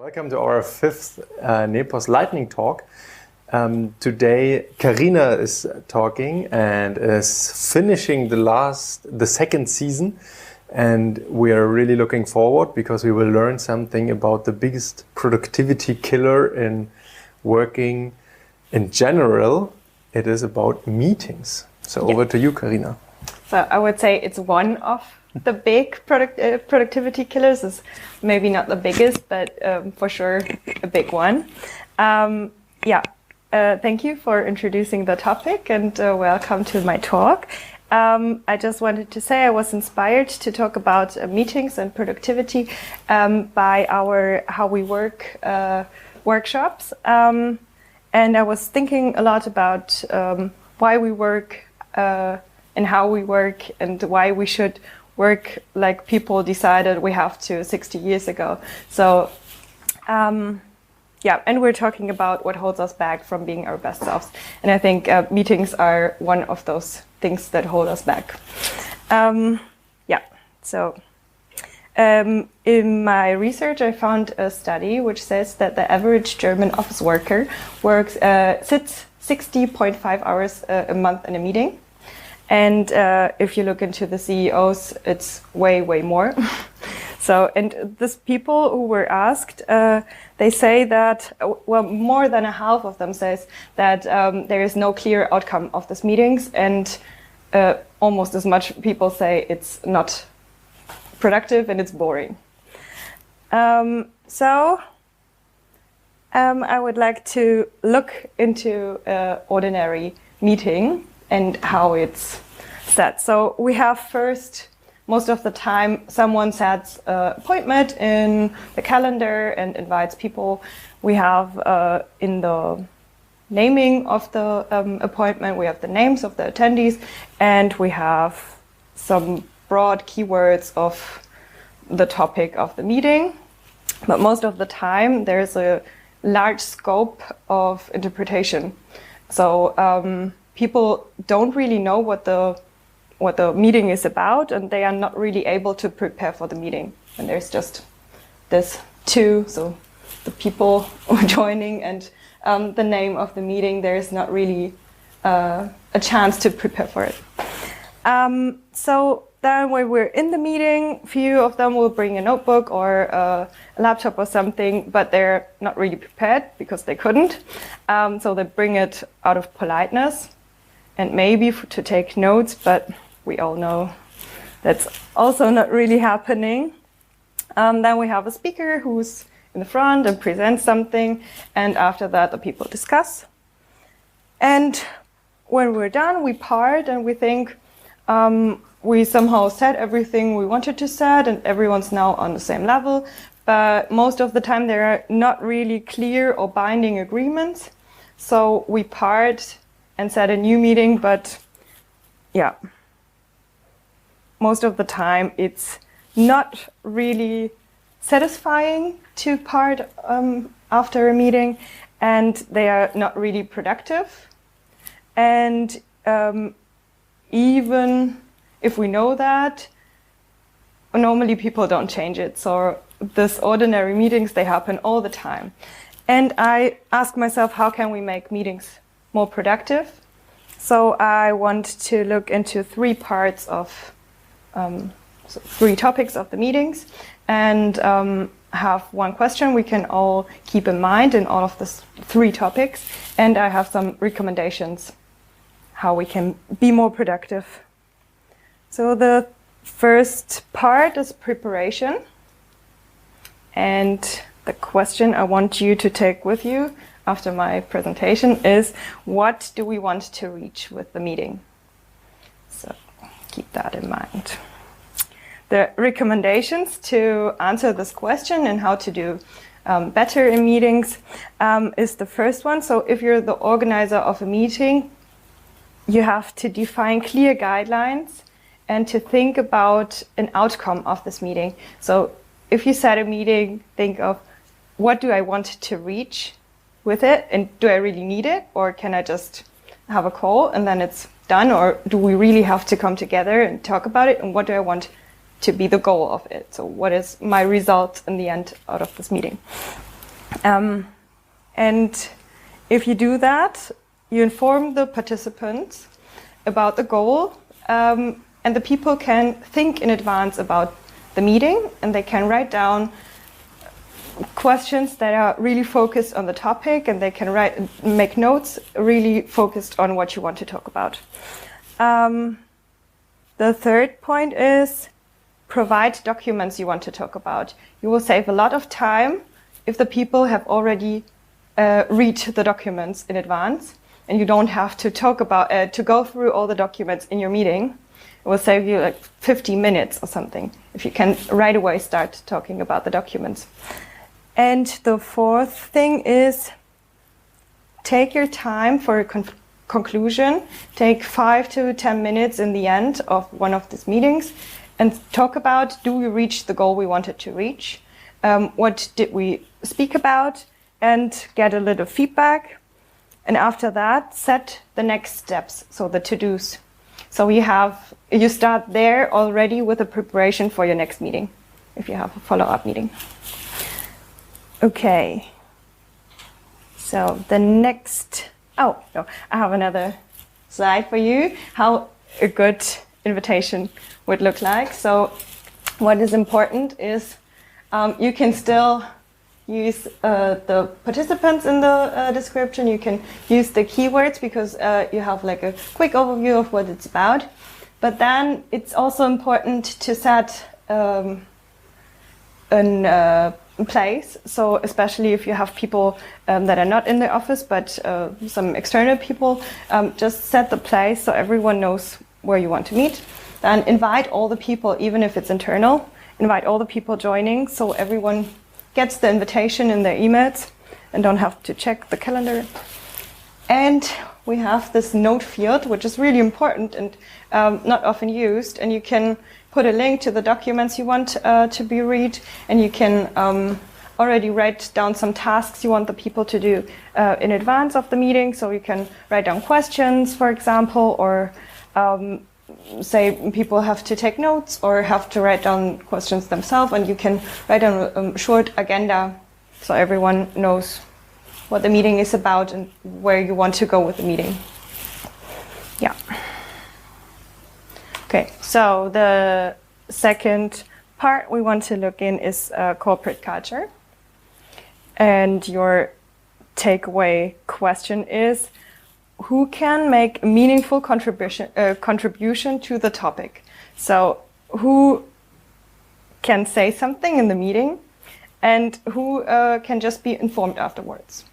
Welcome to our fifth Nepos Lightning Talk. Today, Karina is talking and is finishing the second season. And we are really looking forward because we will learn something about the biggest productivity killer in working in general. It is about meetings. So over to you, Karina. So I would say it's one of the big productivity killers. Is maybe not the biggest, but for sure a big one. Thank you for introducing the topic and welcome to my talk. I just wanted to say I was inspired to talk about meetings and productivity by our How We Work workshops. And I was thinking a lot about why we work and how we work and why we should work like people decided we have to 60 years ago. So, and we're talking about what holds us back from being our best selves. And I think meetings are one of those things that hold us back. In my research, I found a study which says that the average German office worker sits 60.5 hours a month in a meeting. And if you look into the CEOs, it's way, way more. And these people who were asked, they say that, more than a half of them says that there is no clear outcome of these meetings, and almost as much people say it's not productive and it's boring. I would like to look into an ordinary meeting and how it's set. So we have first, most of the time, someone sets an appointment in the calendar and invites people. We have in the naming of the appointment, we have the names of the attendees, and we have some broad keywords of the topic of the meeting. But most of the time, there's a large scope of interpretation. So people don't really know what the meeting is about, and they are not really able to prepare for the meeting. And there's just this two, so the people joining and the name of the meeting, there is not really a chance to prepare for it. So then when we're in the meeting, few of them will bring a notebook or a laptop or something, but they're not really prepared because they couldn't. So they bring it out of politeness and maybe to take notes, but we all know that's also not really happening. Then we have a speaker who's in the front and presents something, and after that the people discuss. And when we're done, we part and we think we somehow said everything we wanted to say and everyone's now on the same level, but most of the time there are not really clear or binding agreements. So we part and set a new meeting, but most of the time it's not really satisfying to part after a meeting, and they are not really productive. And even if we know that, normally people don't change it. So these ordinary meetings, they happen all the time. And I ask myself, how can we make meetings more productive? So I want to look into three parts of, three topics of the meetings, and have one question we can all keep in mind in all of the three topics. And I have some recommendations how we can be more productive. So the first part is preparation. And the question I want you to take with you after my presentation is, what do we want to reach with the meeting? So keep that in mind. The recommendations to answer this question and how to do better in meetings is the first one. So if you're the organizer of a meeting, you have to define clear guidelines and to think about an outcome of this meeting. So if you set a meeting, think of, what do I want to reach with it? And do I really need it? Or can I just have a call and then it's done? Or do we really have to come together and talk about it? And what do I want to be the goal of it? So what is my result in the end out of this meeting? And if you do that, you inform the participants about the goal, and the people can think in advance about the meeting, and they can write down questions that are really focused on the topic, and they can make notes really focused on what you want to talk about. The third point is provide documents you want to talk about. You will save a lot of time if the people have already read the documents in advance, and you don't have to talk about to go through all the documents in your meeting. It will save you like 50 minutes or something if you can right away start talking about the documents. And the fourth thing is take your time for a conclusion. Take 5 to 10 minutes in the end of one of these meetings and talk about, do we reach the goal we wanted to reach? What did we speak about? And get a little feedback. And after that, set the next steps, so the to-dos. So you start there already with a preparation for your next meeting, if you have a follow-up meeting. Okay. So the next, I have another slide for you, how a good invitation would look like. So what is important is you can still use the participants in the description. You can use the keywords because you have like a quick overview of what it's about. But then it's also important to set a place. So especially if you have people that are not in the office, but some external people, just set the place so everyone knows where you want to meet. Then invite all the people, even if it's internal. Invite all the people joining so everyone gets the invitation in their emails and don't have to check the calendar. And we have this note field, which is really important and not often used. And you can put a link to the documents you want to be read, and you can already write down some tasks you want the people to do in advance of the meeting. So you can write down questions, for example, or say people have to take notes or have to write down questions themselves, and you can write down a short agenda so everyone knows what the meeting is about and where you want to go with the meeting. Yeah. Okay, so the second part we want to look in is corporate culture. And your takeaway question is, who can make a meaningful contribution to the topic? So who can say something in the meeting and who can just be informed afterwards?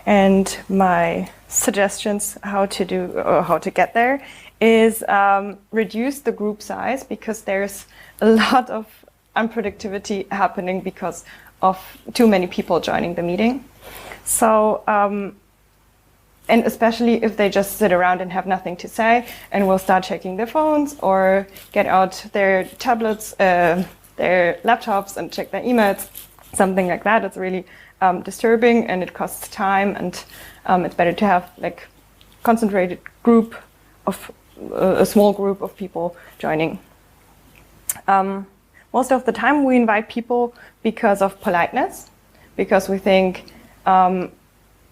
And my suggestions how to get there is reduce the group size, because there's a lot of unpredictability happening because of too many people joining the meeting. So, and especially if they just sit around and have nothing to say and will start checking their phones or get out their tablets, their laptops and check their emails, something like that. It's really disturbing and it costs time, and it's better to have like concentrated group of a small group of people joining. Most of the time we invite people because of politeness, because we think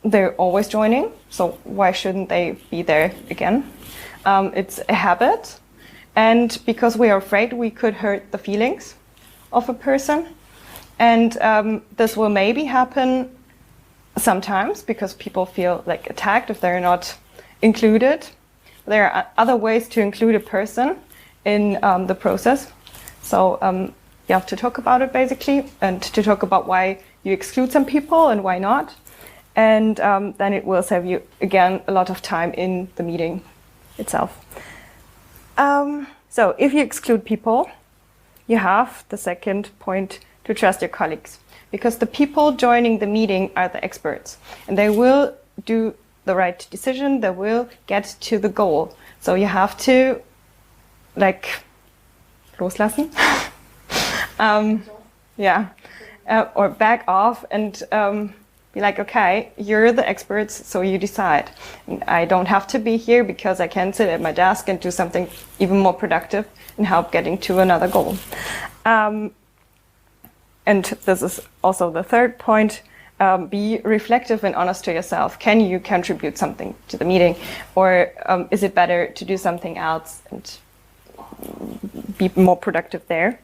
they're always joining, so why shouldn't they be there again? It's a habit, and because we are afraid we could hurt the feelings of a person. And this will maybe happen sometimes because people feel like attacked if they're not included. There are other ways to include a person in the process. So you have to talk about it basically, and to talk about why you exclude some people and why not. And then it will save you, again, a lot of time in the meeting itself. So if you exclude people, you have the second point, to trust your colleagues, because the people joining the meeting are the experts and they will do the right decision, they will get to the goal. So you have to loslassen, or back off and be like, okay, you're the experts, so you decide. And I don't have to be here because I can sit at my desk and do something even more productive and help getting to another goal. and this is also the third point, be reflective and honest to yourself. Can you contribute something to the meeting, or is it better to do something else and be more productive there?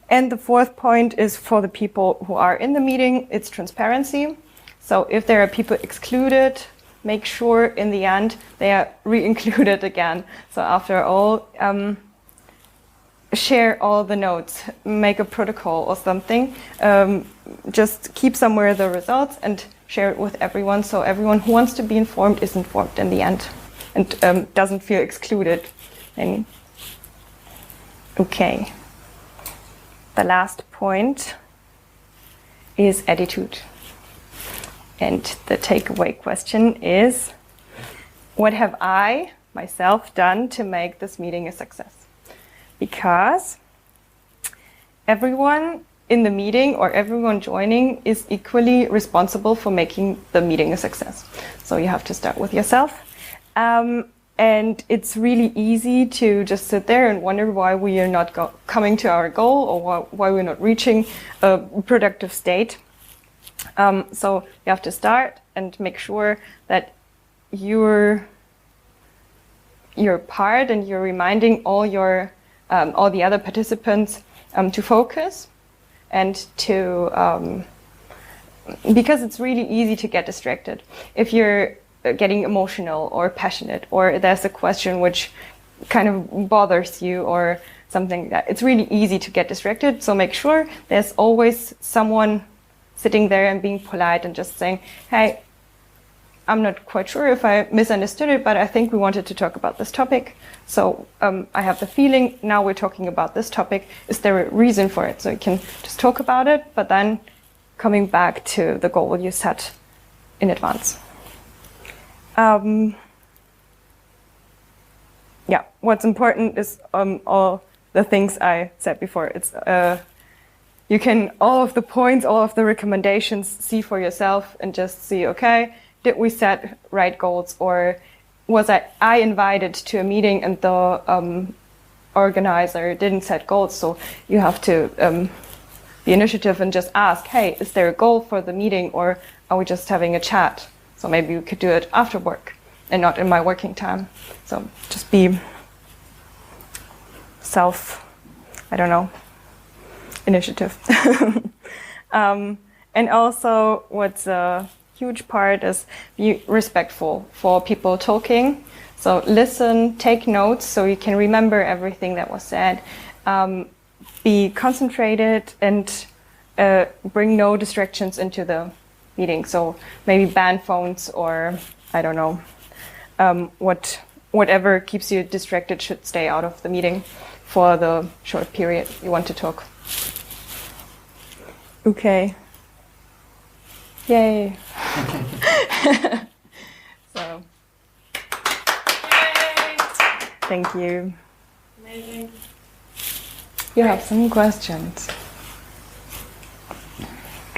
And the fourth point is for the people who are in the meeting, it's transparency. So if there are people excluded, make sure in the end they are re-included again. So after all, share all the notes, make a protocol or something. Just keep somewhere the results and share it with everyone, so everyone who wants to be informed is informed in the end and doesn't feel excluded. And okay. The last point is attitude. And the takeaway question is, what have I, myself, done to make this meeting a success? Because everyone in the meeting or everyone joining is equally responsible for making the meeting a success. So you have to start with yourself. And it's really easy to just sit there and wonder why we are not coming to our goal, or why we're not reaching a productive state. So you have to start and make sure that you're part, and you're reminding all the other participants to focus and to because it's really easy to get distracted if you're getting emotional or passionate, or there's a question which kind of bothers you or something like that. It's really easy to get distracted, so make sure there's always someone sitting there and being polite and just saying, hey, I'm not quite sure if I misunderstood it, but I think we wanted to talk about this topic. So I have the feeling now we're talking about this topic. Is there a reason for it? So you can just talk about it, but then coming back to the goal you set in advance. Yeah, what's important is all the things I said before. It's you can all of the points, all of the recommendations, see for yourself and just see, okay, did we set right goals, or was I invited to a meeting and the organizer didn't set goals? So you have to the initiative and just ask, hey, is there a goal for the meeting, or are we just having a chat? So maybe we could do it after work and not in my working time. So just be initiative. And also what's a huge part is be respectful for people talking. So listen, take notes so you can remember everything that was said. Be concentrated and bring no distractions into the meeting. So maybe ban phones, or I don't know, whatever keeps you distracted should stay out of the meeting for the short period you want to talk. Okay. Yay. So. Yay. Thank you. Amazing. You have some questions.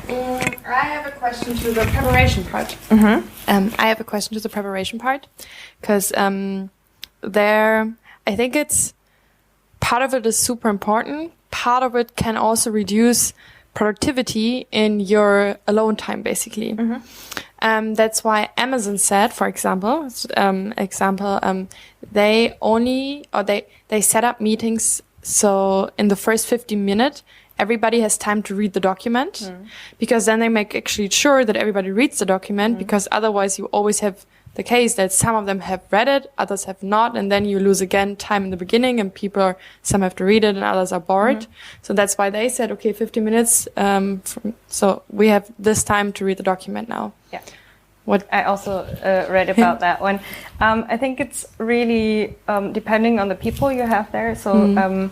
I have a question to the preparation part. I have a question to the preparation part, because there, I think it's part of it is super important. Part of it can also reduce productivity in your alone time, basically. That's why Amazon said, for example, they set up meetings so in the first 15 minutes, everybody has time to read the document, because then they make actually sure that everybody reads the document, because otherwise you always have the case that some of them have read it, others have not, and then you lose again time in the beginning, and some have to read it and others are bored. So that's why they said, okay, 50 minutes, so we have this time to read the document now. Yeah. What I also read about that one. I think it's really depending on the people you have there. So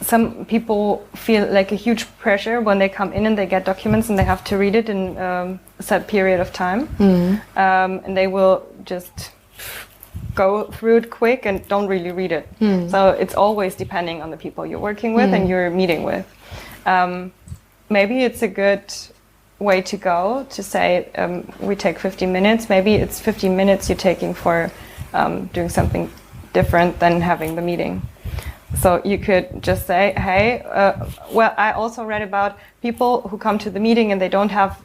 some people feel like a huge pressure when they come in and they get documents and they have to read it in a set period of time. And they will just go through it quick and don't really read it. So it's always depending on the people you're working with and you're meeting with. Maybe it's a good way to go to say we take 15 minutes. Maybe it's 15 minutes you're taking for doing something different than having the meeting. So you could just say, hey, well, I also read about people who come to the meeting and they don't have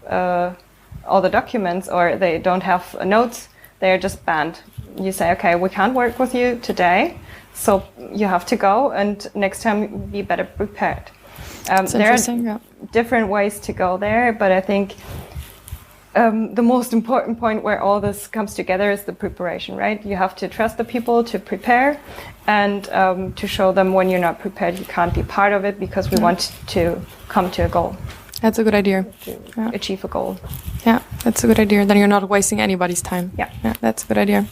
all the documents or they don't have notes. They're just banned. You say, okay, we can't work with you today, so you have to go, and next time be better prepared. There are different ways to go there, but I think the most important point where all this comes together is the preparation, right? You have to trust the people to prepare and to show them when you're not prepared, you can't be part of it because we want to come to a goal. That's a good idea. To achieve a goal. Yeah, that's a good idea. Then you're not wasting anybody's time. Yeah, that's a good idea.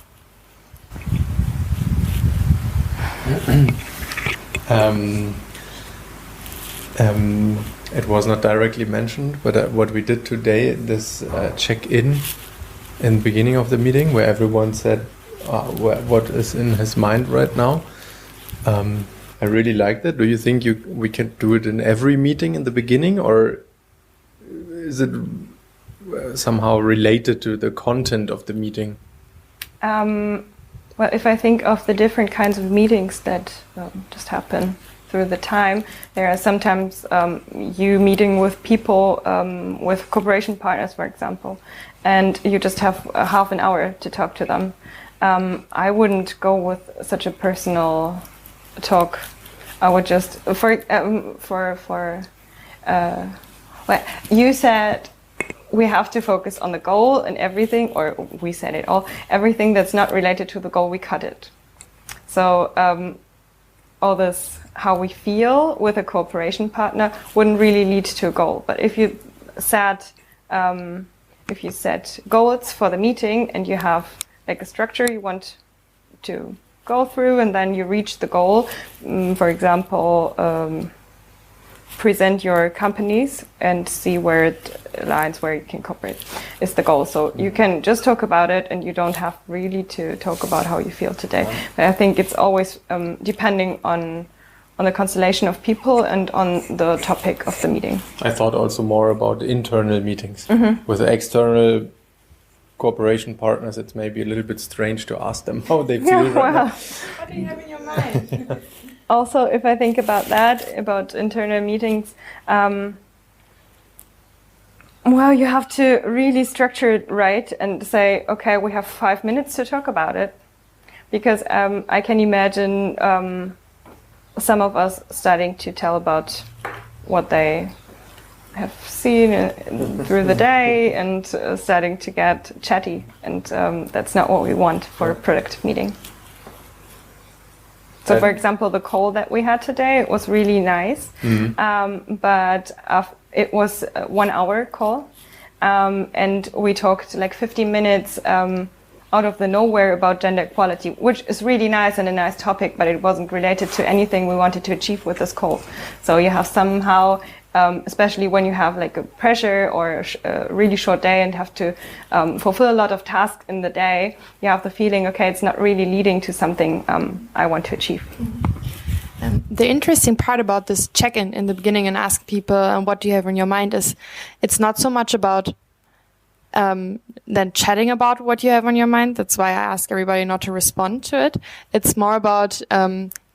It was not directly mentioned, but what we did today, this check-in in the beginning of the meeting, where everyone said what is in his mind right now. I really like that. Do you think we can do it in every meeting in the beginning, or is it somehow related to the content of the meeting? Well, if I think of the different kinds of meetings that just happen through the time, there are sometimes you meeting with people, with cooperation partners, for example, and you just have a half an hour to talk to them. I wouldn't go with such a personal talk. I would just well, you said we have to focus on the goal and everything, or we said it all, everything that's not related to the goal, we cut it. So all this, how we feel with a cooperation partner wouldn't really lead to a goal. But if you set goals for the meeting and you have like a structure you want to go through, and then you reach the goal, for example, present your companies and see where it aligns, where you can cooperate, is the goal. So you can just talk about it and you don't have really to talk about how you feel today. But I think it's always depending on the constellation of people and on the topic of the meeting. I thought also more about internal meetings. With the external cooperation partners, it's maybe a little bit strange to ask them how they feel right now. What do you have in your mind? Also, if I think about that, about internal meetings, well, you have to really structure it right and say, okay, we have 5 minutes to talk about it. Because I can imagine some of us starting to tell about what they have seen through the day and starting to get chatty. And that's not what we want for a productive meeting. So, for example, the call that we had today, it was really nice, but it was a 1 hour call, and we talked like 15 minutes out of the nowhere about gender equality, which is really nice and a nice topic, but it wasn't related to anything we wanted to achieve with this call. So you have somehow, especially when you have like a pressure or a really short day and have to fulfill a lot of tasks in the day, you have the feeling, okay, it's not really leading to something I want to achieve. The interesting part about this check-in in the beginning and ask people what do you have on your mind is it's not so much about then chatting about what you have on your mind. That's why I ask everybody not to respond to it. It's more about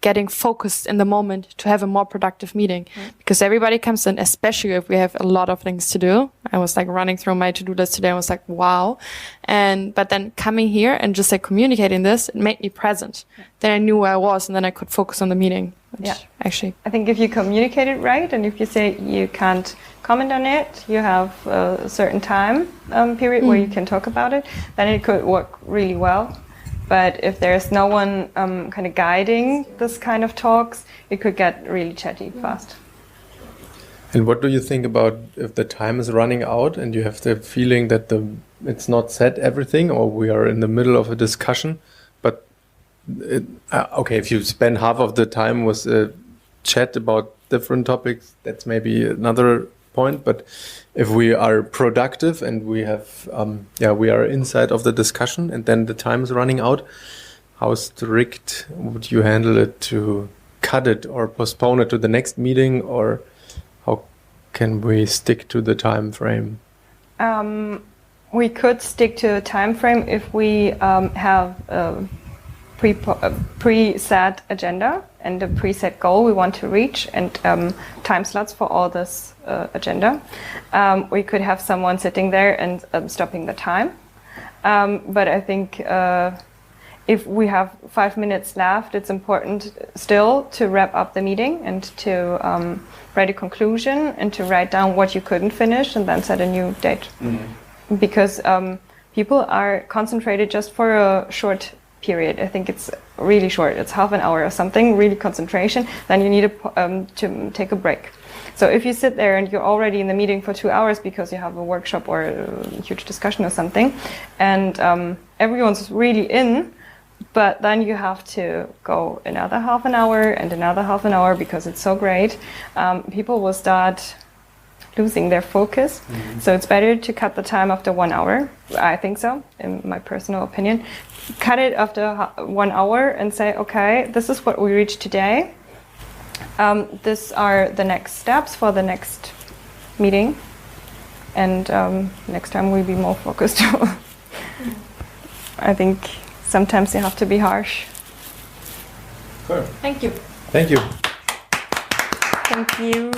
getting focused in the moment to have a more productive meeting, because everybody comes in, especially if we have a lot of things to do. I was like running through my to-do list today and was like, wow. But then coming here and just like communicating this, it made me present. Then I knew where I was and then I could focus on the meeting. Actually, I think if you communicate it right and if you say you can't comment on it, you have a certain time period where you can talk about it, then it could work really well. But if there's no one kind of guiding this kind of talks, it could get really chatty fast. And what do you think about if the time is running out and you have the feeling that it's not said everything, or we are in the middle of a discussion, but okay, if you spend half of the time with a chat about different topics, that's maybe another point. But if we are productive and we have, we are inside of the discussion and then the time is running out, how strict would you handle it to cut it or postpone it to the next meeting, or how can we stick to the time frame? We could stick to a time frame if we have preset agenda and a preset goal we want to reach, and time slots for all this agenda. We could have someone sitting there and stopping the time. But I think if we have 5 minutes left, it's important still to wrap up the meeting and to write a conclusion and to write down what you couldn't finish and then set a new date. Because people are concentrated just for a short period. I think it's really short. It's half an hour or something, really concentration. Then you need to take a break. So if you sit there and you're already in the meeting for 2 hours because you have a workshop or a huge discussion or something, and everyone's really in, but then you have to go another half an hour and another half an hour because it's so great, people will start losing their focus. So it's better to cut the time after 1 hour. I think so, in my personal opinion. Cut it after 1 hour and say, okay, this is what we reached today. These are the next steps for the next meeting, and next time we'll be more focused. I think sometimes you have to be harsh. Cool. Thank you. Thank you. Thank you.